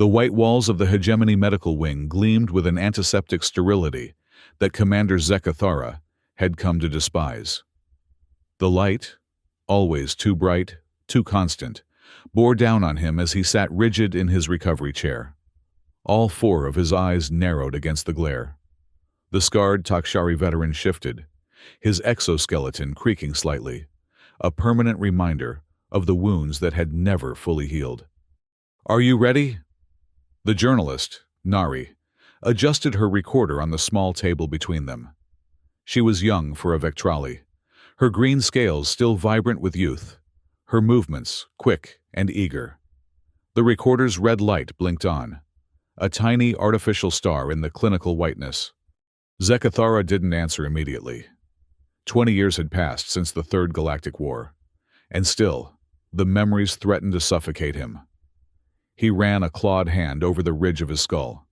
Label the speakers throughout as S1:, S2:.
S1: The white walls of the Hegemony Medical Wing gleamed with an antiseptic sterility that Commander Zekathara had come to despise. The light, always too bright, too constant, bore down on him as he sat rigid in his recovery chair. All four of his eyes narrowed against the glare. The scarred Takshari veteran shifted, his exoskeleton creaking slightly, a permanent reminder of the wounds that had never fully healed. "Are you ready?" The journalist, Nari, adjusted her recorder on the small table between them. She was young for a Vectrali, her green scales still vibrant with youth, her movements quick and eager. The recorder's red light blinked on, a tiny artificial star in the clinical whiteness. Zekathara didn't answer immediately. 20 years had passed since the Third Galactic War, and still, the memories threatened to suffocate him. He ran a clawed hand over the ridge of his skull,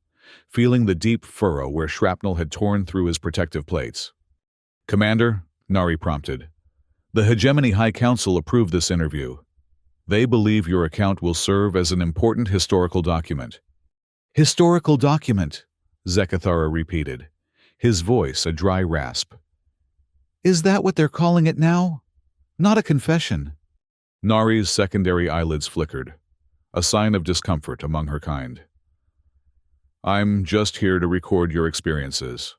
S1: feeling the deep furrow where shrapnel had torn through his protective plates. "Commander," Nari prompted, "the Hegemony High Council approved this interview. They believe your account will serve as an important historical document." "Historical document," Zekathara repeated, his voice a dry rasp. "Is that what they're calling it now? Not a confession." Nari's secondary eyelids flickered, a sign of discomfort among her kind. "I'm just here to record your experiences.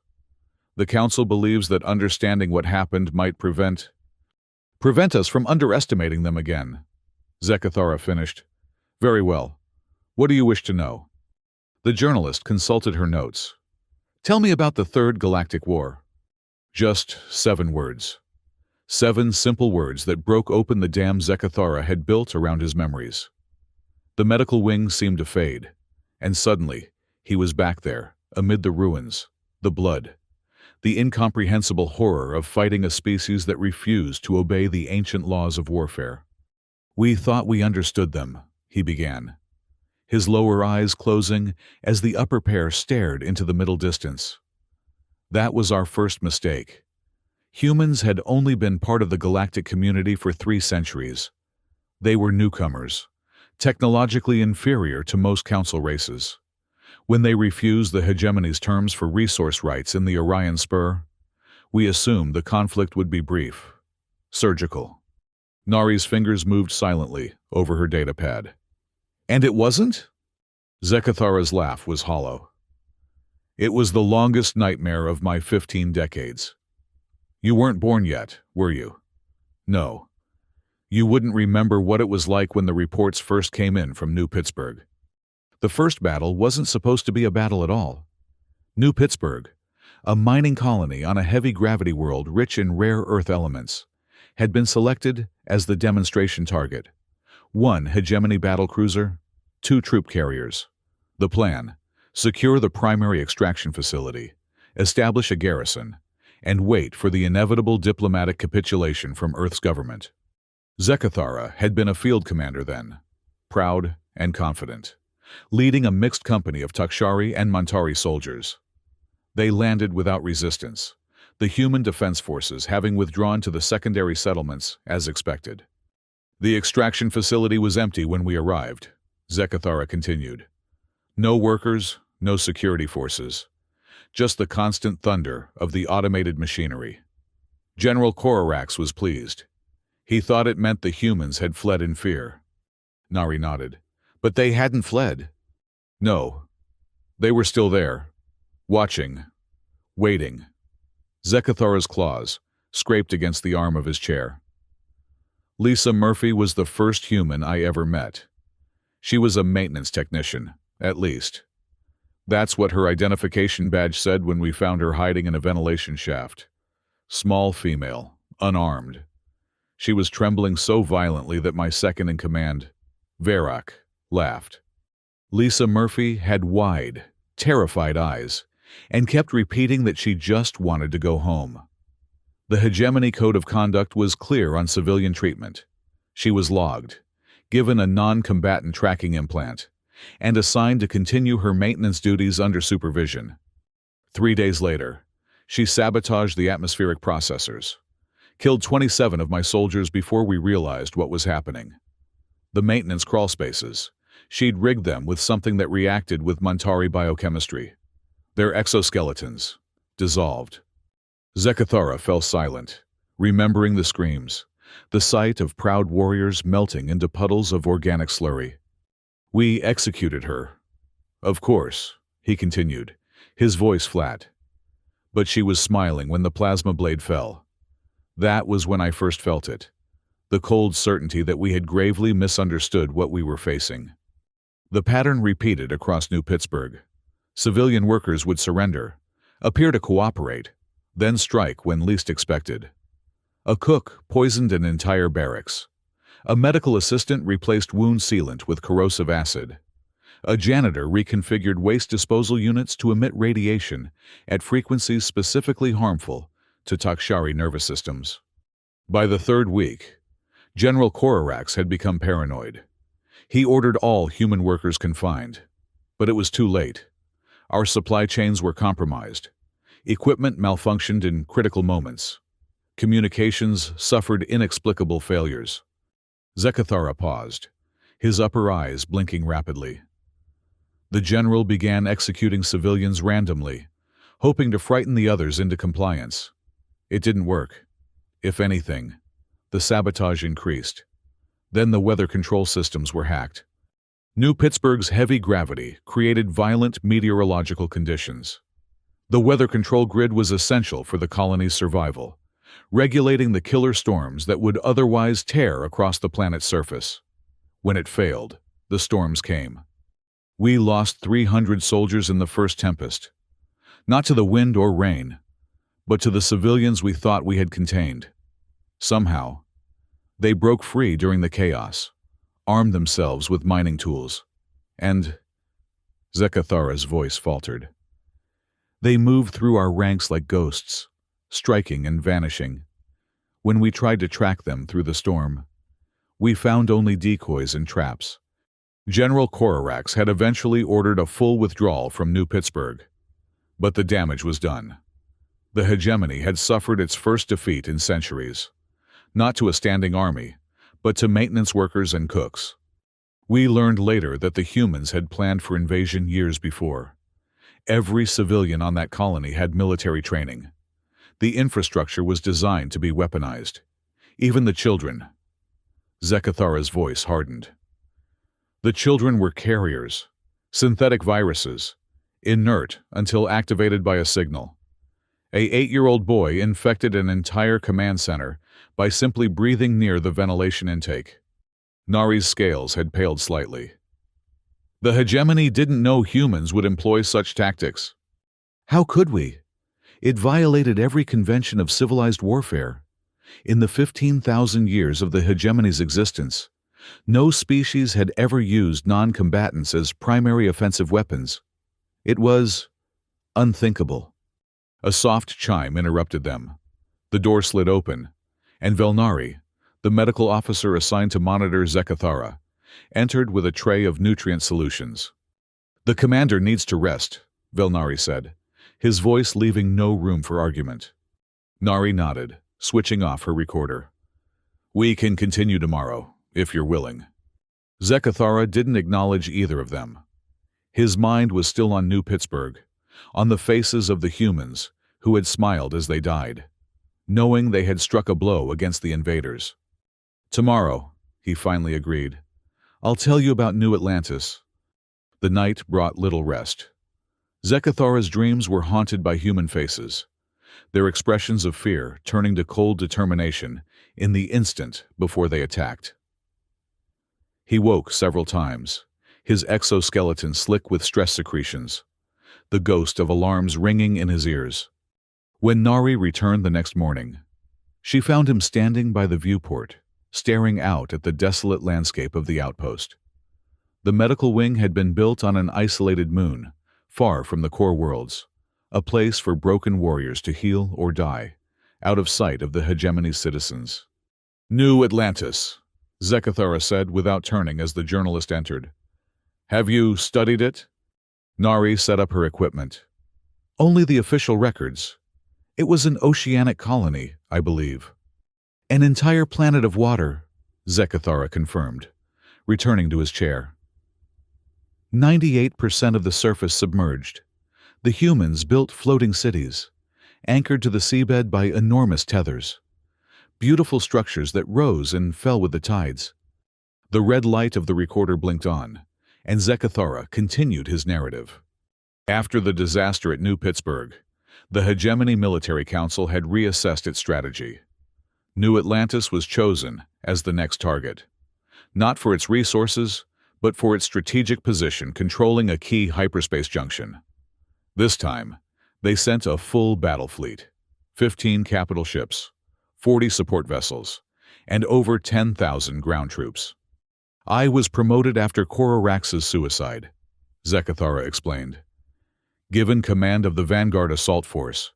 S1: The Council believes that understanding what happened might prevent us from underestimating them again." Zekathara finished. "Very well. What do you wish to know?" The journalist consulted her notes. "Tell me about the Third Galactic War." Just 7 words. 7 simple words that broke open the dam Zekathara had built around his memories. The medical wing seemed to fade, and suddenly he was back there, amid the ruins, the blood, the incomprehensible horror of fighting a species that refused to obey the ancient laws of warfare. "We thought we understood them," he began, his lower eyes closing as the upper pair stared into the middle distance. "That was our first mistake. Humans had only been part of the galactic community for 3 centuries. They were newcomers, technologically inferior to most council races. When they refused the Hegemony's terms for resource rights in the Orion Spur, we assumed the conflict would be brief, surgical." Nari's fingers moved silently over her datapad. "And it wasn't?" Zekathara's laugh was hollow. "It was the longest nightmare of my 15 decades. You weren't born yet, were you? No. You wouldn't remember what it was like when the reports first came in from New Pittsburgh. The first battle wasn't supposed to be a battle at all. New Pittsburgh, a mining colony on a heavy gravity world rich in rare Earth elements, had been selected as the demonstration target. 1 Hegemony battlecruiser, 2 troop carriers. The plan: secure the primary extraction facility, establish a garrison, and wait for the inevitable diplomatic capitulation from Earth's government. Zekathara had been a field commander then, proud and confident, leading a mixed company of Takshari and Mantari soldiers. They landed without resistance, the human defense forces having withdrawn to the secondary settlements as expected. "The extraction facility was empty when we arrived," Zekathara continued. "No workers, no security forces. Just the constant thunder of the automated machinery. General Korax was pleased. He thought it meant the humans had fled in fear." Nari nodded. "But they hadn't fled." "No. They were still there, watching, waiting." Zekathara's claws scraped against the arm of his chair. "Lisa Murphy was the first human I ever met. She was a maintenance technician, at least. That's what her identification badge said when we found her hiding in a ventilation shaft. Small female, unarmed. She was trembling so violently that my second-in-command, Verak, laughed. Lisa Murphy had wide, terrified eyes, and kept repeating that she just wanted to go home. The Hegemony Code of Conduct was clear on civilian treatment. She was logged, given a non-combatant tracking implant, and assigned to continue her maintenance duties under supervision. 3 days later, she sabotaged the atmospheric processors, killed 27 of my soldiers before we realized what was happening. The maintenance crawlspaces, She'd rigged them with something that reacted with Montari biochemistry. Their exoskeletons dissolved. Zekathara fell silent, remembering the screams, the sight of proud warriors melting into puddles of organic slurry. We executed her. Of course, he continued, his voice flat. But she was smiling when the plasma blade fell. That was when I first felt it. The cold certainty that we had gravely misunderstood what we were facing. The pattern repeated across New Pittsburgh. Civilian workers would surrender, appear to cooperate, then strike when least expected. A cook poisoned an entire barracks. A medical assistant replaced wound sealant with corrosive acid. A janitor reconfigured waste disposal units to emit radiation at frequencies specifically harmful to Takshari nervous systems. By the third week, General Korax had become paranoid. He ordered all human workers confined. But it was too late. Our supply chains were compromised. Equipment malfunctioned in critical moments. Communications suffered inexplicable failures. Zekathara paused, his upper eyes blinking rapidly. The general began executing civilians randomly, hoping to frighten the others into compliance. It didn't work. If anything, the sabotage increased. Then the weather control systems were hacked. New Pittsburgh's heavy gravity created violent meteorological conditions. The weather control grid was essential for the colony's survival, regulating the killer storms that would otherwise tear across the planet's surface. When it failed, the storms came. We lost 300 soldiers in the first tempest. Not to the wind or rain, but to the civilians we thought we had contained. Somehow, they broke free during the chaos, armed themselves with mining tools, and Zekathara's voice faltered. They moved through our ranks like ghosts, striking and vanishing. When we tried to track them through the storm, we found only decoys and traps. General Korax had eventually ordered a full withdrawal from New Pittsburgh, but the damage was done. The hegemony had suffered its first defeat in centuries, not to a standing army, but to maintenance workers and cooks. We learned later that the humans had planned for invasion years before. Every civilian on that colony had military training. The infrastructure was designed to be weaponized. Even the children. Zekathara's voice hardened. The children were carriers, synthetic viruses, inert until activated by a signal. An 8-year-old boy infected an entire command center by simply breathing near the ventilation intake. Nari's scales had paled slightly. The hegemony didn't know humans would employ such tactics. How could we? It violated every convention of civilized warfare. In the 15,000 years of the hegemony's existence, no species had ever used non-combatants as primary offensive weapons. It was unthinkable. A soft chime interrupted them. The door slid open, and Velnari, the medical officer assigned to monitor Zekathara, entered with a tray of nutrient solutions. "The commander needs to rest," Velnari said, his voice leaving no room for argument. Nari nodded, switching off her recorder. "We can continue tomorrow, if you're willing." Zekathara didn't acknowledge either of them. His mind was still on New Pittsburgh, on the faces of the humans who had smiled as they died, knowing they had struck a blow against the invaders. "Tomorrow," he finally agreed, "I'll tell you about New Atlantis." The night brought little rest. Zekathara's dreams were haunted by human faces, their expressions of fear turning to cold determination in the instant before they attacked. He woke several times, his exoskeleton slick with stress secretions, the ghost of alarms ringing in his ears. When Nari returned the next morning, she found him standing by the viewport, staring out at the desolate landscape of the outpost. The medical wing had been built on an isolated moon, far from the core worlds, a place for broken warriors to heal or die, out of sight of the hegemony's citizens. "New Atlantis," Zekathara said without turning as the journalist entered. "Have you studied it?" Nari set up her equipment. "Only the official records. It was an oceanic colony, I believe." "An entire planet of water," Zekathara confirmed, returning to his chair. 98% of the surface submerged. The humans built floating cities, anchored to the seabed by enormous tethers. Beautiful structures that rose and fell with the tides. The red light of the recorder blinked on, and Zekathara continued his narrative. After the disaster at New Pittsburgh, the Hegemony Military Council had reassessed its strategy. New Atlantis was chosen as the next target, not for its resources, but for its strategic position controlling a key hyperspace junction. This time, they sent a full battle fleet, 15 capital ships, 40 support vessels, and over 10,000 ground troops. I was promoted after Korax's suicide, Zekathara explained. Given command of the Vanguard Assault Force,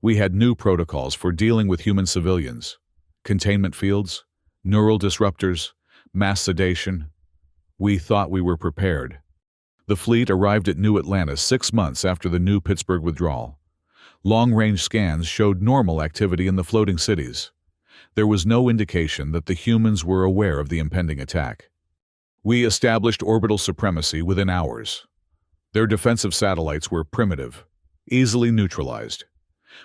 S1: we had new protocols for dealing with human civilians, containment fields, neural disruptors, mass sedation. We thought we were prepared. The fleet arrived at New Atlantis 6 months after the New Pittsburgh withdrawal. Long-range scans showed normal activity in the floating cities. There was no indication that the humans were aware of the impending attack. We established orbital supremacy within hours. Their defensive satellites were primitive, easily neutralized.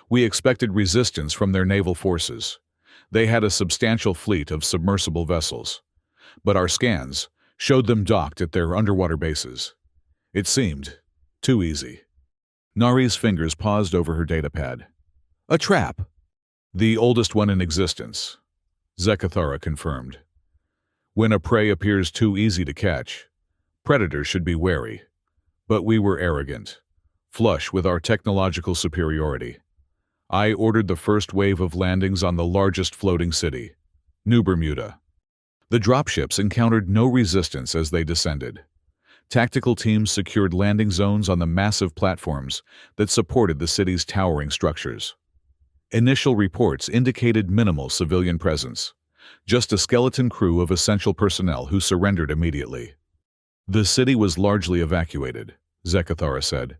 S1: We expected resistance from their naval forces. They had a substantial fleet of submersible vessels, but our scans showed them docked at their underwater bases. It seemed too easy. Nari's fingers paused over her datapad. A trap. The oldest one in existence, Zekathara confirmed. When a prey appears too easy to catch, predators should be wary. But we were arrogant, flush with our technological superiority. I ordered the first wave of landings on the largest floating city, New Bermuda. The dropships encountered no resistance as they descended. Tactical teams secured landing zones on the massive platforms that supported the city's towering structures. Initial reports indicated minimal civilian presence, just a skeleton crew of essential personnel who surrendered immediately. The city was largely evacuated, Zekathara said.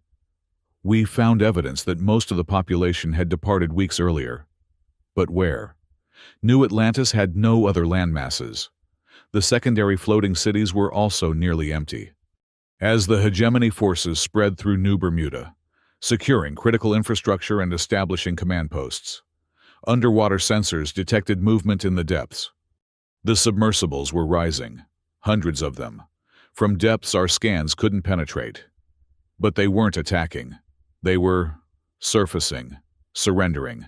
S1: We found evidence that most of the population had departed weeks earlier. But where? New Atlantis had no other landmasses. The secondary floating cities were also nearly empty. As the hegemony forces spread through New Bermuda, securing critical infrastructure and establishing command posts, underwater sensors detected movement in the depths. The submersibles were rising, hundreds of them, from depths our scans couldn't penetrate. But they weren't attacking. They were surfacing, surrendering.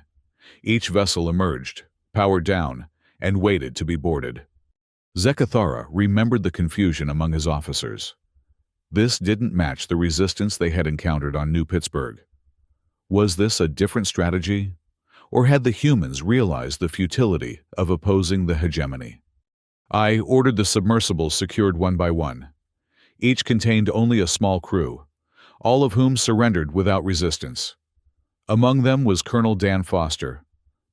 S1: Each vessel emerged, powered down, and waited to be boarded. Zekathara remembered the confusion among his officers. This didn't match the resistance they had encountered on New Pittsburgh. Was this a different strategy? Or had the humans realized the futility of opposing the hegemony? I ordered the submersibles secured one by one. Each contained only a small crew, all of whom surrendered without resistance. Among them was Colonel Dan Foster,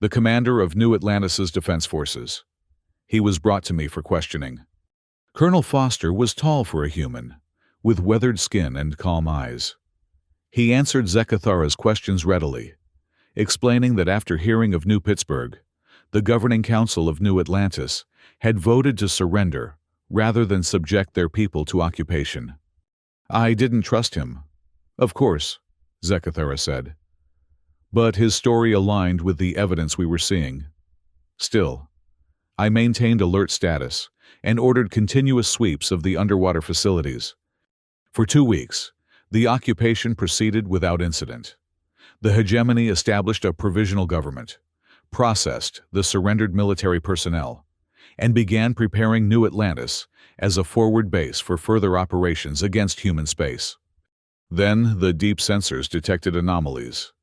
S1: the commander of New Atlantis' defense forces. He was brought to me for questioning. Colonel Foster was tall for a human, with weathered skin and calm eyes. He answered Zekathara's questions readily, explaining that after hearing of New Pittsburgh, the governing council of New Atlantis had voted to surrender rather than subject their people to occupation. I didn't trust him. Of course, Zekathara said. But his story aligned with the evidence we were seeing. Still, I maintained alert status and ordered continuous sweeps of the underwater facilities. For 2 weeks, the occupation proceeded without incident. The hegemony established a provisional government, processed the surrendered military personnel, and began preparing New Atlantis as a forward base for further operations against human space. Then the deep sensors detected anomalies,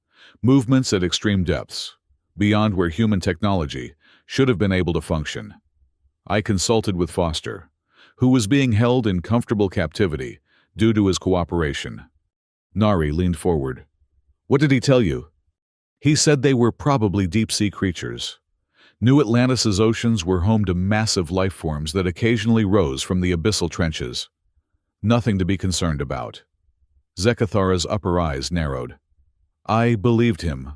S1: movements at extreme depths, beyond where human technology should have been able to function. I consulted with Foster, who was being held in comfortable captivity due to his cooperation. Nari leaned forward. What did he tell you? He said they were probably deep-sea creatures. New Atlantis' oceans were home to massive life forms that occasionally rose from the abyssal trenches. Nothing to be concerned about. Zekathara's upper eyes narrowed. I believed him.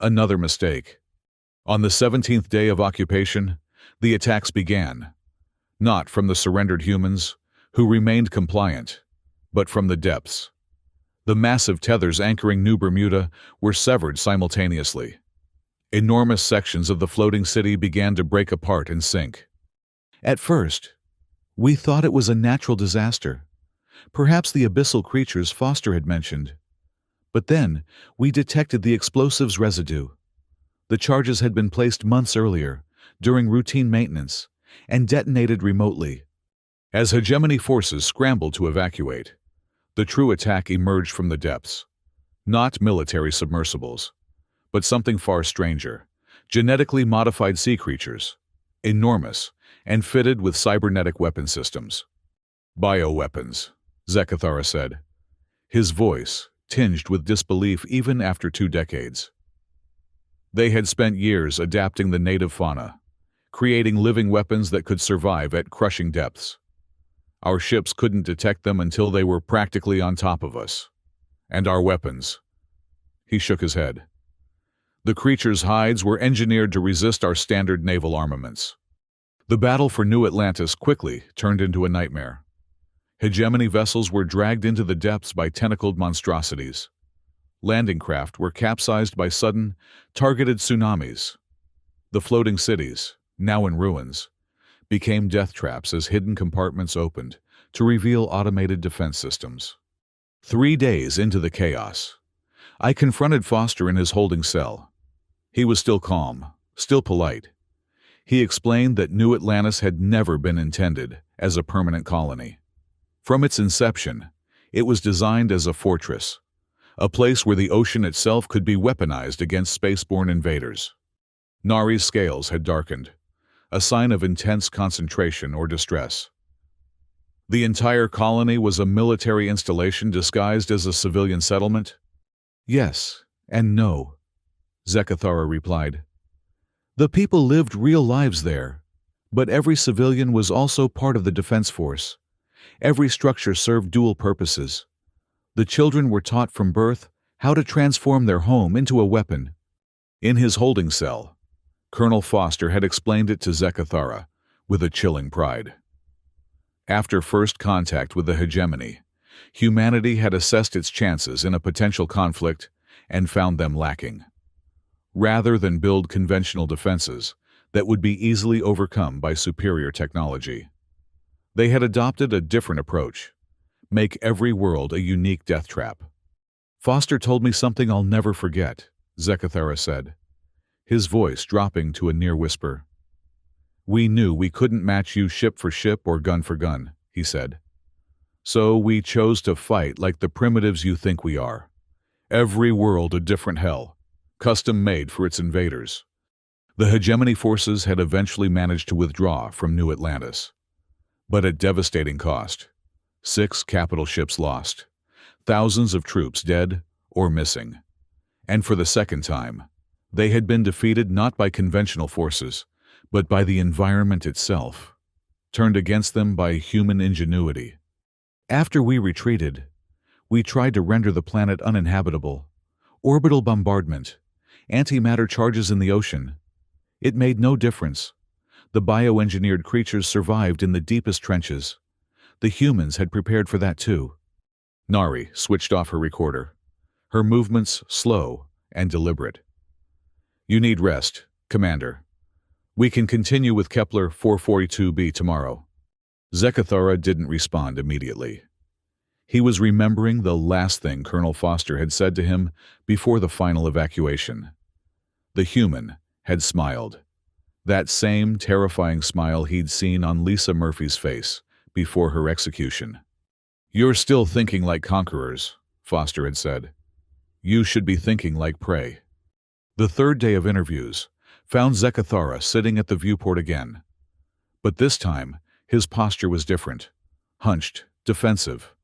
S1: Another mistake. On the 17th day of occupation, the attacks began. Not from the surrendered humans, who remained compliant, but from the depths. The massive tethers anchoring New Bermuda were severed simultaneously. Enormous sections of the floating city began to break apart and sink. At first, we thought it was a natural disaster, perhaps the abyssal creatures Foster had mentioned. But then, we detected the explosives residue. The charges had been placed months earlier, during routine maintenance, and detonated remotely. As hegemony forces scrambled to evacuate, the true attack emerged from the depths. Not military submersibles, but something far stranger: genetically modified sea creatures, enormous, and fitted with cybernetic weapon systems. Bioweapons, Zekathara said, his voice tinged with disbelief even after 2 decades. They had spent years adapting the native fauna, creating living weapons that could survive at crushing depths. Our ships couldn't detect them until they were practically on top of us. And our weapons. He shook his head. The creatures' hides were engineered to resist our standard naval armaments. The battle for New Atlantis quickly turned into a nightmare. Hegemony vessels were dragged into the depths by tentacled monstrosities. Landing craft were capsized by sudden, targeted tsunamis. The floating cities, now in ruins, became death traps as hidden compartments opened to reveal automated defense systems. 3 days into the chaos, I confronted Foster in his holding cell. He was still calm, still polite. He explained that New Atlantis had never been intended as a permanent colony. From its inception, it was designed as a fortress, a place where the ocean itself could be weaponized against spaceborne invaders. Nari's scales had darkened, a sign of intense concentration or distress. The entire colony was a military installation disguised as a civilian settlement? Yes and no, Zekathara replied. The people lived real lives there, but every civilian was also part of the defense force. Every structure served dual purposes. The children were taught from birth how to transform their home into a weapon. In his holding cell, Colonel Foster had explained it to Zekathara with a chilling pride. After first contact with the hegemony, humanity had assessed its chances in a potential conflict and found them lacking. Rather than build conventional defenses that would be easily overcome by superior technology, they had adopted a different approach: make every world a unique death trap. Foster told me something I'll never forget, Zekathara said, his voice dropping to a near whisper. We knew we couldn't match you ship for ship or gun for gun, he said. So we chose to fight like the primitives you think we are. Every world a different hell, custom-made for its invaders. The hegemony forces had eventually managed to withdraw from New Atlantis, but at devastating cost. 6 capital ships lost, thousands of troops dead or missing. And for the second time, they had been defeated not by conventional forces, but by the environment itself, turned against them by human ingenuity. After we retreated, we tried to render the planet uninhabitable. Orbital bombardment, antimatter charges in the ocean. It made no difference. The bioengineered creatures survived in the deepest trenches. The humans had prepared for that too. Nari switched off her recorder, her movements slow and deliberate. You need rest, Commander. We can continue with Kepler 442b tomorrow. Zekathara didn't respond immediately. He was remembering the last thing Colonel Foster had said to him before the final evacuation. The human had smiled. That same terrifying smile he'd seen on Lisa Murphy's face before her execution. You're still thinking like conquerors, Foster had said. You should be thinking like prey. The third day of interviews found Zekathara sitting at the viewport again. But this time, his posture was different. Hunched, defensive.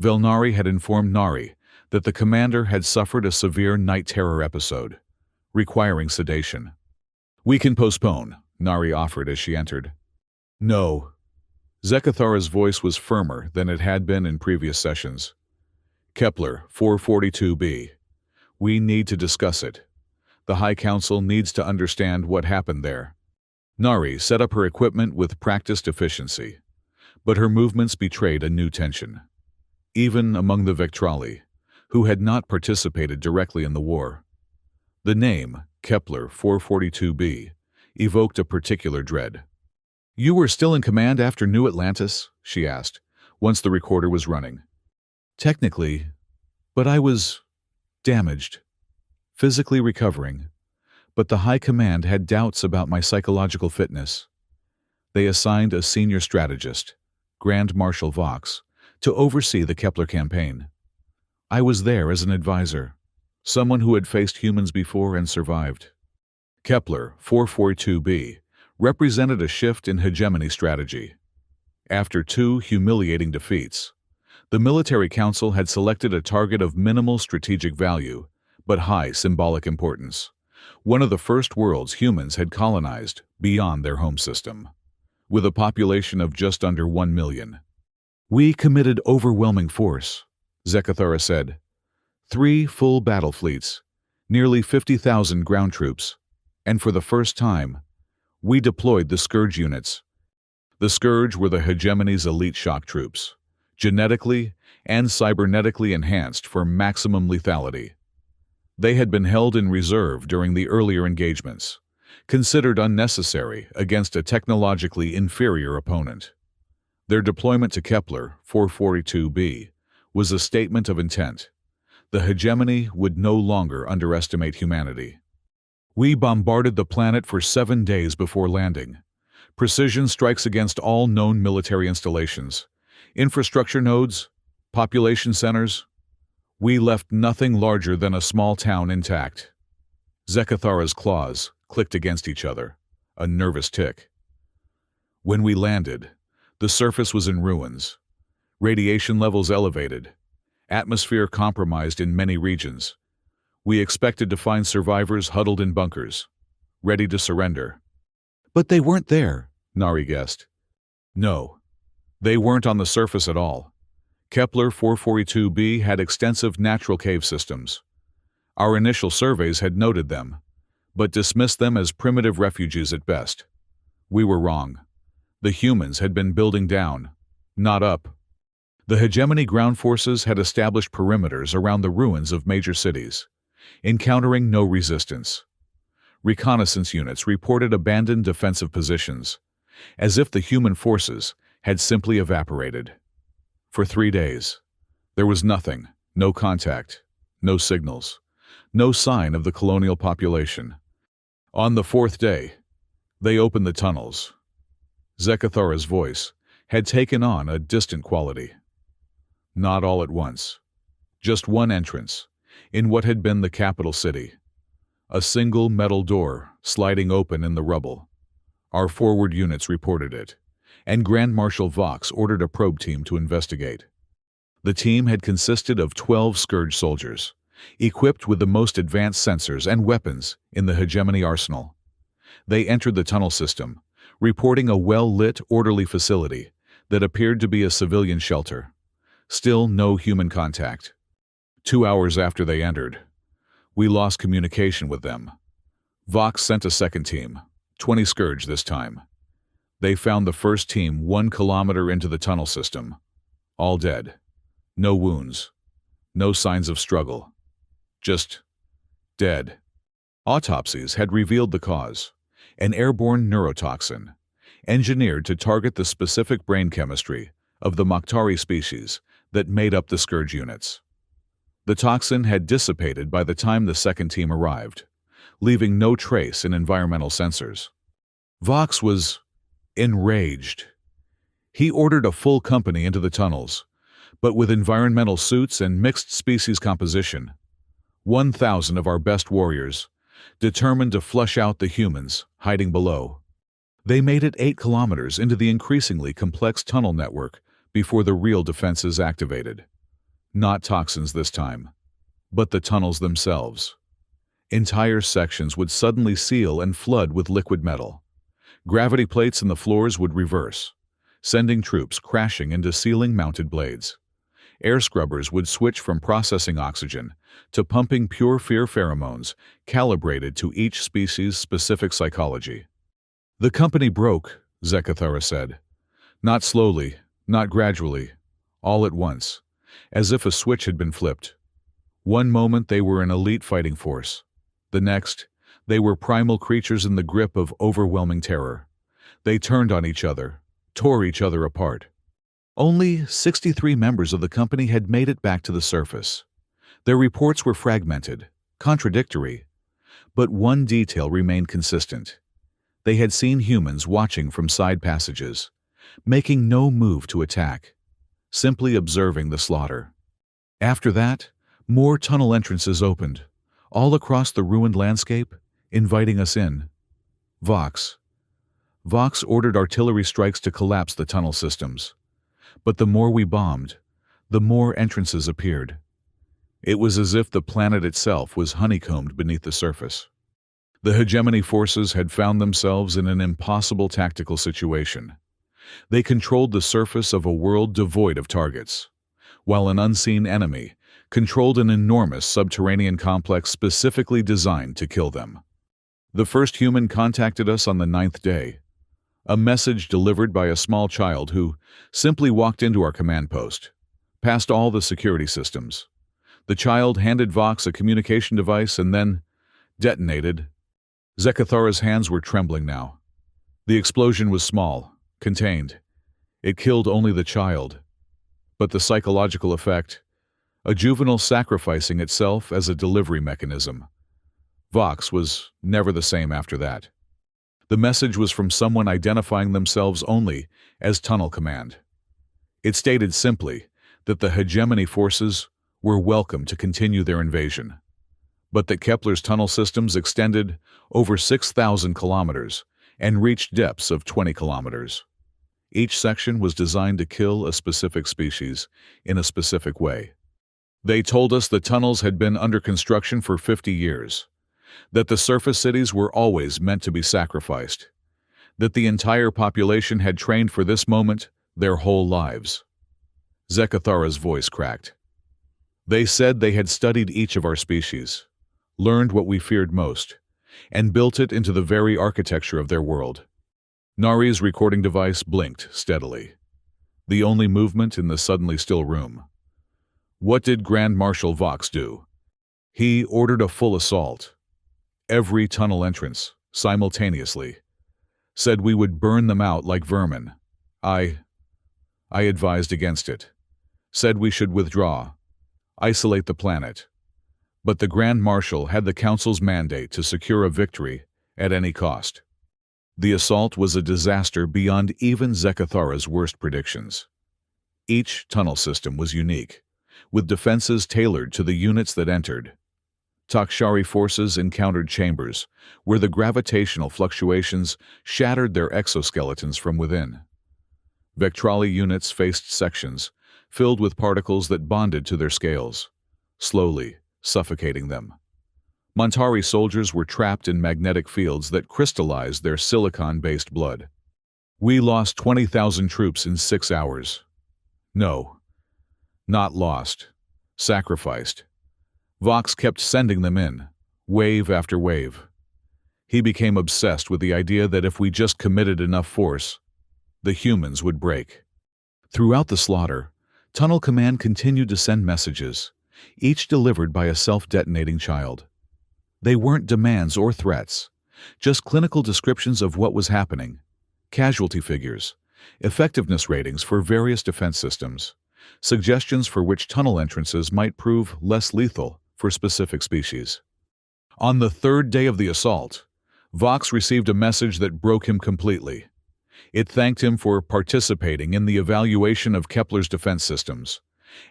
S1: Velnari had informed Nari that the commander had suffered a severe night terror episode, requiring sedation. We can postpone, Nari offered as she entered. No. Zekathara's voice was firmer than it had been in previous sessions. Kepler 442b. We need to discuss it. The High Council needs to understand what happened there. Nari set up her equipment with practiced efficiency, but her movements betrayed a new tension. even among the Vectrali, who had not participated directly in the war. The name, Kepler 442b, evoked a particular dread. "You were still in command after New Atlantis?" she asked, once the recorder was running. "Technically, but I was damaged, physically recovering, but the High Command had doubts about my psychological fitness. They assigned a senior strategist, Grand Marshal Vox, to oversee the Kepler campaign. I was there as an advisor, someone who had faced humans before and survived." Kepler 442b represented a shift in hegemony strategy. After 2 humiliating defeats, the military council had selected a target of minimal strategic value, but high symbolic importance, one of the first worlds humans had colonized beyond their home system, with a population of just under 1 million. "We committed overwhelming force," Zekathara said. 3 full battle fleets, nearly 50,000 ground troops, and for the first time, we deployed the Scourge units. The Scourge were the hegemony's elite shock troops, genetically and cybernetically enhanced for maximum lethality. They had been held in reserve during the earlier engagements, considered unnecessary against a technologically inferior opponent. Their deployment to Kepler 442b was a statement of intent. The hegemony would no longer underestimate humanity. "We bombarded the planet for 7 days before landing. Precision strikes against all known military installations, infrastructure nodes, population centers. We left nothing larger than a small town intact." Zekathara's claws clicked against each other, a nervous tick. "When we landed, the surface was in ruins, radiation levels elevated, atmosphere compromised in many regions. We expected to find survivors huddled in bunkers, ready to surrender." "But they weren't there," Nari guessed. "No, they weren't on the surface at all. Kepler 442b had extensive natural cave systems. Our initial surveys had noted them, but dismissed them as primitive refuges at best. We were wrong. The humans had been building down, not up. The hegemony ground forces had established perimeters around the ruins of major cities, encountering no resistance. Reconnaissance units reported abandoned defensive positions, as if the human forces had simply evaporated. For 3 days, there was nothing, no contact, no signals, no sign of the colonial population. On the 4th day, they opened the tunnels. Zekathara's voice had taken on a distant quality. Not all at once. Just one entrance, in what had been the capital city. A single metal door sliding open in the rubble. Our forward units reported it, and Grand Marshal Vox ordered a probe team to investigate. The team had consisted of 12 Scourge soldiers, equipped with the most advanced sensors and weapons in the hegemony arsenal. They entered the tunnel system, reporting a well-lit, orderly facility that appeared to be a civilian shelter. Still no human contact. 2 hours after they entered, we lost communication with them. Vox sent a second team, 20 Scourge this time. They found the first team 1 kilometer into the tunnel system. All dead. No wounds. No signs of struggle. Just dead. Autopsies had revealed the cause, an airborne neurotoxin, engineered to target the specific brain chemistry of the Mokhtari species that made up the Scourge units. The toxin had dissipated by the time the second team arrived, leaving no trace in environmental sensors. Vox was enraged. He ordered a full company into the tunnels, but with environmental suits and mixed species composition. 1,000 of our best warriors, determined to flush out the humans hiding below. They made it 8 kilometers into the increasingly complex tunnel network before the real defenses activated. Not toxins this time, but the tunnels themselves. Entire sections would suddenly seal and flood with liquid metal. Gravity plates in the floors would reverse, sending troops crashing into ceiling-mounted blades. Air scrubbers would switch from processing oxygen to pumping pure fear pheromones calibrated to each species' specific psychology. "The company broke," Zekathara said. "Not slowly, not gradually, all at once. as if a switch had been flipped. One moment they were an elite fighting force. The next, they were primal creatures in the grip of overwhelming terror. They turned on each other, tore each other apart. Only 63 members of the company had made it back to the surface. Their reports were fragmented, contradictory, but one detail remained consistent. They had seen humans watching from side passages, making no move to attack, simply observing the slaughter. After that, more tunnel entrances opened, all across the ruined landscape, inviting us in. Vox. Vox ordered artillery strikes to collapse the tunnel systems. But the more we bombed, the more entrances appeared. It was as if the planet itself was honeycombed beneath the surface. The hegemony forces had found themselves in an impossible tactical situation. They controlled the surface of a world devoid of targets, while an unseen enemy controlled an enormous subterranean complex specifically designed to kill them. The first human contacted us on the 9th day. A message delivered by a small child who simply walked into our command post, past all the security systems. The child handed Vox a communication device and then detonated. Zekathara's hands were trembling now. The explosion was small, contained. It killed only the child. But the psychological effect, a juvenile sacrificing itself as a delivery mechanism. Vox was never the same after that. The message was from someone identifying themselves only as Tunnel Command. It stated simply that the hegemony forces were welcome to continue their invasion, but that Kepler's tunnel systems extended over 6,000 kilometers and reached depths of 20 kilometers. Each section was designed to kill a specific species in a specific way. They told us the tunnels had been under construction for 50 years, that the surface cities were always meant to be sacrificed, that the entire population had trained for this moment their whole lives. Zekathara's voice cracked. They said they had studied each of our species, learned what we feared most, and built it into the very architecture of their world. Nari's recording device blinked steadily, the only movement in the suddenly still room. What did Grand Marshal Vox do? He ordered a full assault. Every tunnel entrance, simultaneously. Said we would burn them out like vermin. I advised against it. Said we should withdraw, isolate the planet. But the Grand Marshal had the Council's mandate to secure a victory at any cost. The assault was a disaster beyond even Zekathara's worst predictions. Each tunnel system was unique, with defenses tailored to the units that entered. Takshari forces encountered chambers where the gravitational fluctuations shattered their exoskeletons from within. Vectrali units faced sections filled with particles that bonded to their scales, slowly suffocating them. Montari soldiers were trapped in magnetic fields that crystallized their silicon-based blood. We lost 20,000 troops in 6 hours. No, not lost, sacrificed. Vox kept sending them in, wave after wave. He became obsessed with the idea that if we just committed enough force, the humans would break. Throughout the slaughter, Tunnel Command continued to send messages, each delivered by a self-detonating child. They weren't demands or threats, just clinical descriptions of what was happening, casualty figures, effectiveness ratings for various defense systems, suggestions for which tunnel entrances might prove less lethal for specific species. On the 3rd day of the assault, Vox received a message that broke him completely. It thanked him for participating in the evaluation of Kepler's defense systems,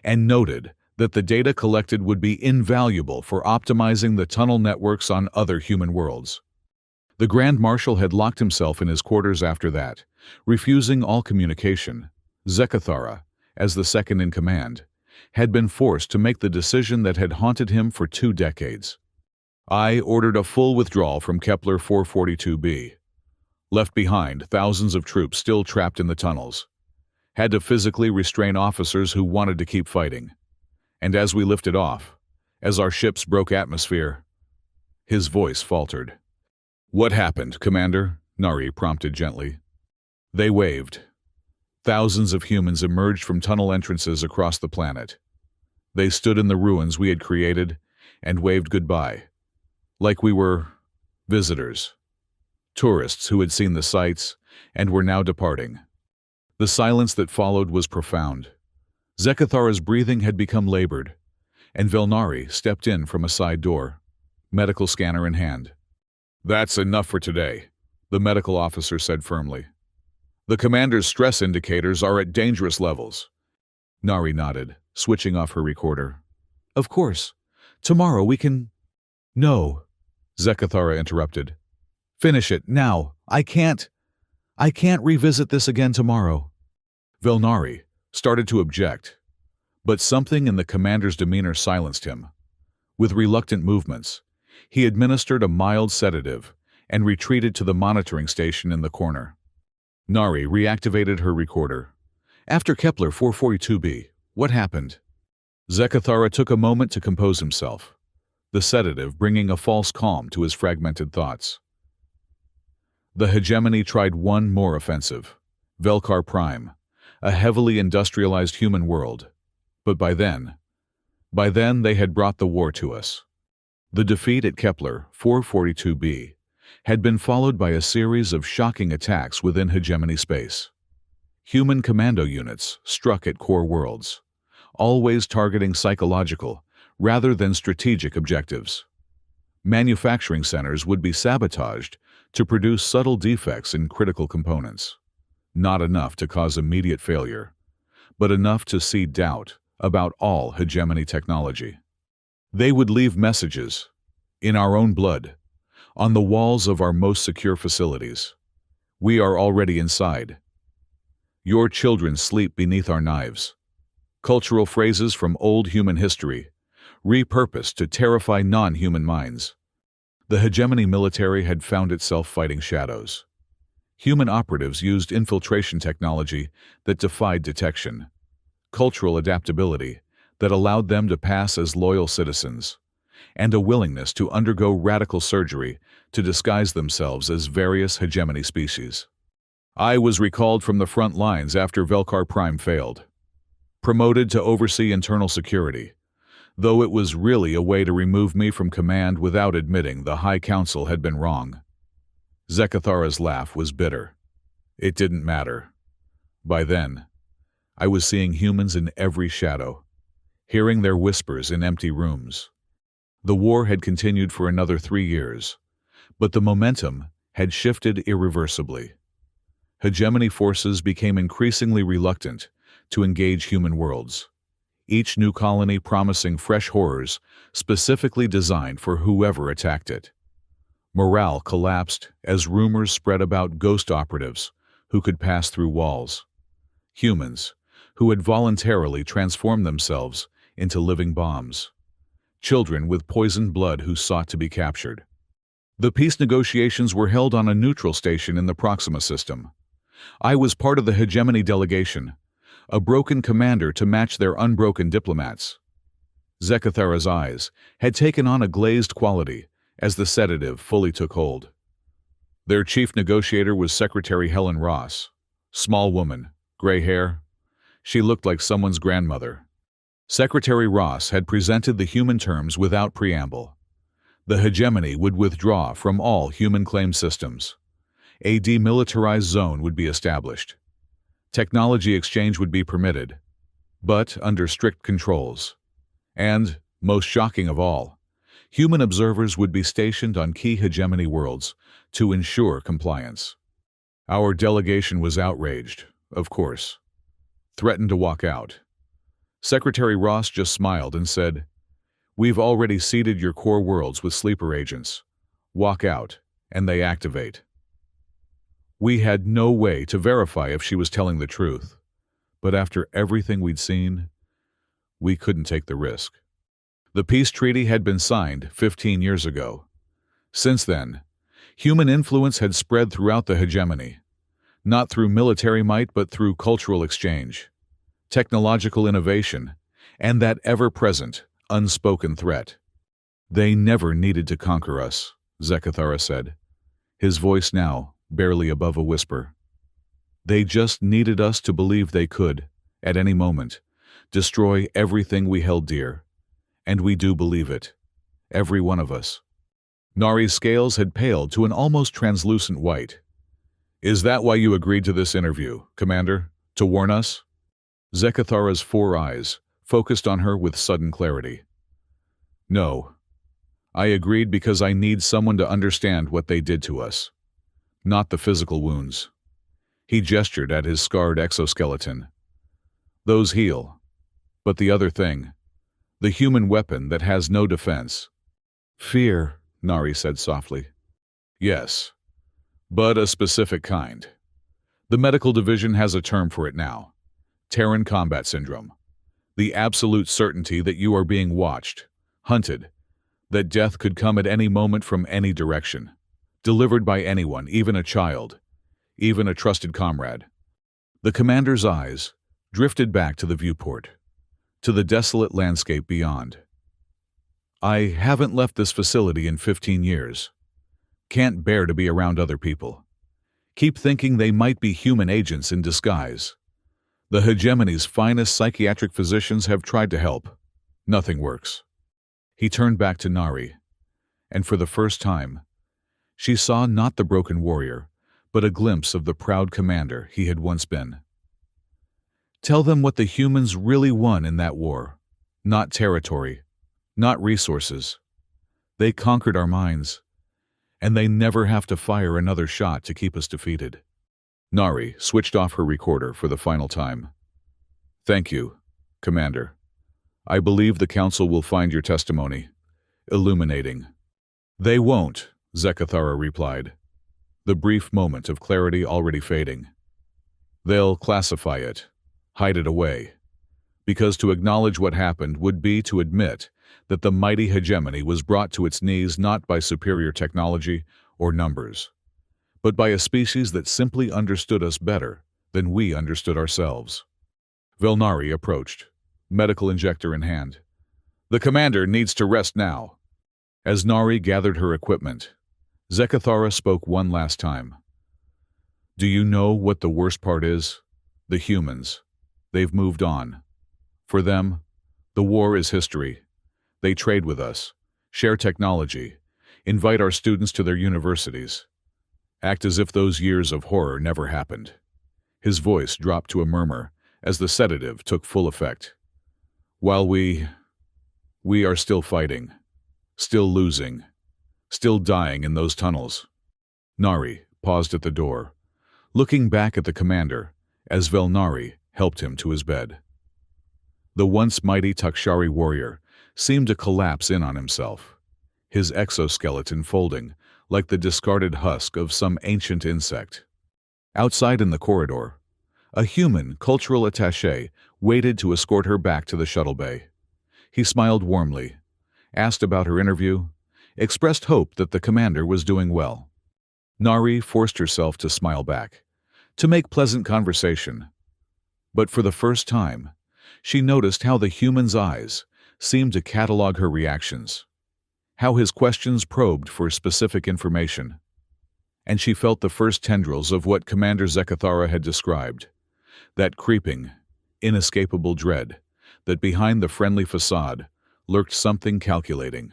S1: and noted that the data collected would be invaluable for optimizing the tunnel networks on other human worlds. The Grand Marshal had locked himself in his quarters after that, refusing all communication. Zekathara, as the second in command, had been forced to make the decision that had haunted him for 2 decades. I ordered a full withdrawal from Kepler 442b. Left behind thousands of troops still trapped in the tunnels. Had to physically restrain officers who wanted to keep fighting. And as we lifted off, as our ships broke atmosphere, his voice faltered. "What happened, Commander?" Nari prompted gently. They waved. Thousands of humans emerged from tunnel entrances across the planet, They stood in the ruins we had created and waved goodbye, like we were visitors, tourists who had seen the sights and were now departing. The silence that followed was profound. Zekathara's breathing had become labored, and Velnari stepped in from a side door, medical scanner in hand. "That's enough for today," the medical officer said firmly. "The commander's stress indicators are at dangerous levels." Nari nodded, switching off her recorder. "Of course. Tomorrow we can—" "No," Zekathara interrupted. "Finish it, now. I can't revisit this again tomorrow." Velnari started to object, but something in the commander's demeanor silenced him. With reluctant movements, he administered a mild sedative and retreated to the monitoring station in the corner. Nari reactivated her recorder. "After Kepler 442b, what happened?" Zekathara took a moment to compose himself, the sedative bringing a false calm to his fragmented thoughts. The hegemony tried one more offensive, Velkar Prime, a heavily industrialized human world. But by then they had brought the war to us. The defeat at Kepler 442b had been followed by a series of shocking attacks within hegemony space. Human commando units struck at core worlds, always targeting psychological rather than strategic objectives. Manufacturing centers would be sabotaged to produce subtle defects in critical components, not enough to cause immediate failure, but enough to seed doubt about all hegemony technology. They would leave messages, in our own blood, on the walls of our most secure facilities. "We are already inside. Your children sleep beneath our knives." Cultural phrases from old human history, repurposed to terrify non-human minds. The hegemony military had found itself fighting shadows. Human operatives used infiltration technology that defied detection, cultural adaptability that allowed them to pass as loyal citizens, and a willingness to undergo radical surgery to disguise themselves as various hegemony species. I was recalled from the front lines after Velkar Prime failed, promoted to oversee internal security, though it was really a way to remove me from command without admitting the High Council had been wrong. Zekathara's laugh was bitter. It didn't matter. By then, I was seeing humans in every shadow, hearing their whispers in empty rooms. The war had continued for another 3 years, but the momentum had shifted irreversibly. Hegemony forces became increasingly reluctant to engage human worlds, each new colony promising fresh horrors specifically designed for whoever attacked it. Morale collapsed as rumors spread about ghost operatives who could pass through walls, humans who had voluntarily transformed themselves into living bombs, children with poisoned blood who sought to be captured. The peace negotiations were held on a neutral station in the Proxima system. I was part of the hegemony delegation, a broken commander to match their unbroken diplomats. Zekathara's eyes had taken on a glazed quality as the sedative fully took hold. Their chief negotiator was Secretary Helen Ross, small woman, gray hair. She looked like someone's grandmother. Secretary Ross had presented the human terms without preamble. The hegemony would withdraw from all human claim systems. A demilitarized zone would be established. Technology exchange would be permitted, but under strict controls. And, most shocking of all, human observers would be stationed on key hegemony worlds to ensure compliance. Our delegation was outraged, of course, threatened to walk out. Secretary Ross just smiled and said, "We've already seeded your core worlds with sleeper agents. Walk out, and they activate." We had no way to verify if she was telling the truth, but after everything we'd seen, we couldn't take the risk. The peace treaty had been signed 15 years ago. Since then, human influence had spread throughout the hegemony, not through military might but through cultural exchange, technological innovation, and that ever-present, unspoken threat. "They never needed to conquer us," Zekathara said, his voice now barely above a whisper. "They just needed us to believe they could, at any moment, destroy everything we held dear. And we do believe it. Every one of us. Nari's scales had paled to an almost translucent white. Is that why you agreed to this interview, Commander? To warn us? Zekathara's 4 eyes focused on her with sudden clarity. No. I agreed because I need someone to understand what they did to us. Not the physical wounds. He gestured at his scarred exoskeleton. Those heal. But the other thing, the human weapon that has no defense. Fear, Nari said softly. Yes, but a specific kind. The medical division has a term for it now. Terran combat syndrome. The absolute certainty that you are being watched, hunted, that death could come at any moment from any direction, delivered by anyone, even a child, even a trusted comrade. The commander's eyes drifted back to the viewport, to the desolate landscape beyond. I haven't left this facility in 15 years. Can't bear to be around other people. Keep thinking they might be human agents in disguise. The hegemony's finest psychiatric physicians have tried to help. Nothing works. He turned back to Nari, and for the first time, she saw not the broken warrior, but a glimpse of the proud commander he had once been. Tell them what the humans really won in that war. Not territory, not resources. They conquered our minds, and they never have to fire another shot to keep us defeated. Nari switched off her recorder for the final time. Thank you, Commander. I believe the Council will find your testimony illuminating. They won't, Zekathara replied, the brief moment of clarity already fading. They'll classify it, hide it away, because to acknowledge what happened would be to admit that the mighty hegemony was brought to its knees not by superior technology or numbers, but by a species that simply understood us better than we understood ourselves. Velnari approached, medical injector in hand. The commander needs to rest now. As Nari gathered her equipment, Zekathara spoke one last time. Do you know what the worst part is? The humans. They've moved on. For them, the war is history. They trade with us, share technology, invite our students to their universities, act as if those years of horror never happened. His voice dropped to a murmur as the sedative took full effect. While we are still fighting, still losing, still dying in those tunnels. Nari paused at the door, looking back at the commander as Velnari helped him to his bed. The once mighty Takshari warrior seemed to collapse in on himself, his exoskeleton folding like the discarded husk of some ancient insect. Outside in the corridor, a human cultural attaché waited to escort her back to the shuttle bay. He smiled warmly, asked about her interview, expressed hope that the commander was doing well. Nari forced herself to smile back, to make pleasant conversation. But for the first time, she noticed how the human's eyes seemed to catalog her reactions, how his questions probed for specific information. And she felt the first tendrils of what Commander Zekathara had described, that creeping, inescapable dread that behind the friendly facade lurked something calculating,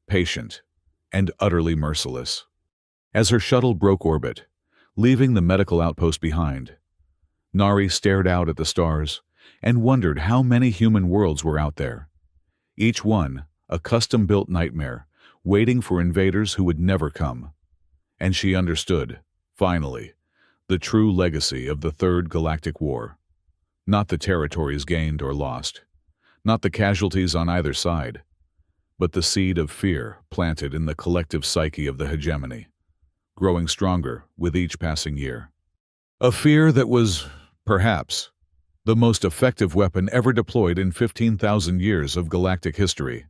S1: patient, and utterly merciless. As her shuttle broke orbit, leaving the medical outpost behind, Nari stared out at the stars and wondered how many human worlds were out there, each one a custom-built nightmare waiting for invaders who would never come. And she understood, finally, the true legacy of the Third Galactic War. Not the territories gained or lost, not the casualties on either side, but the seed of fear planted in the collective psyche of the hegemony, growing stronger with each passing year. A fear that was, perhaps, the most effective weapon ever deployed in 15,000 years of galactic history.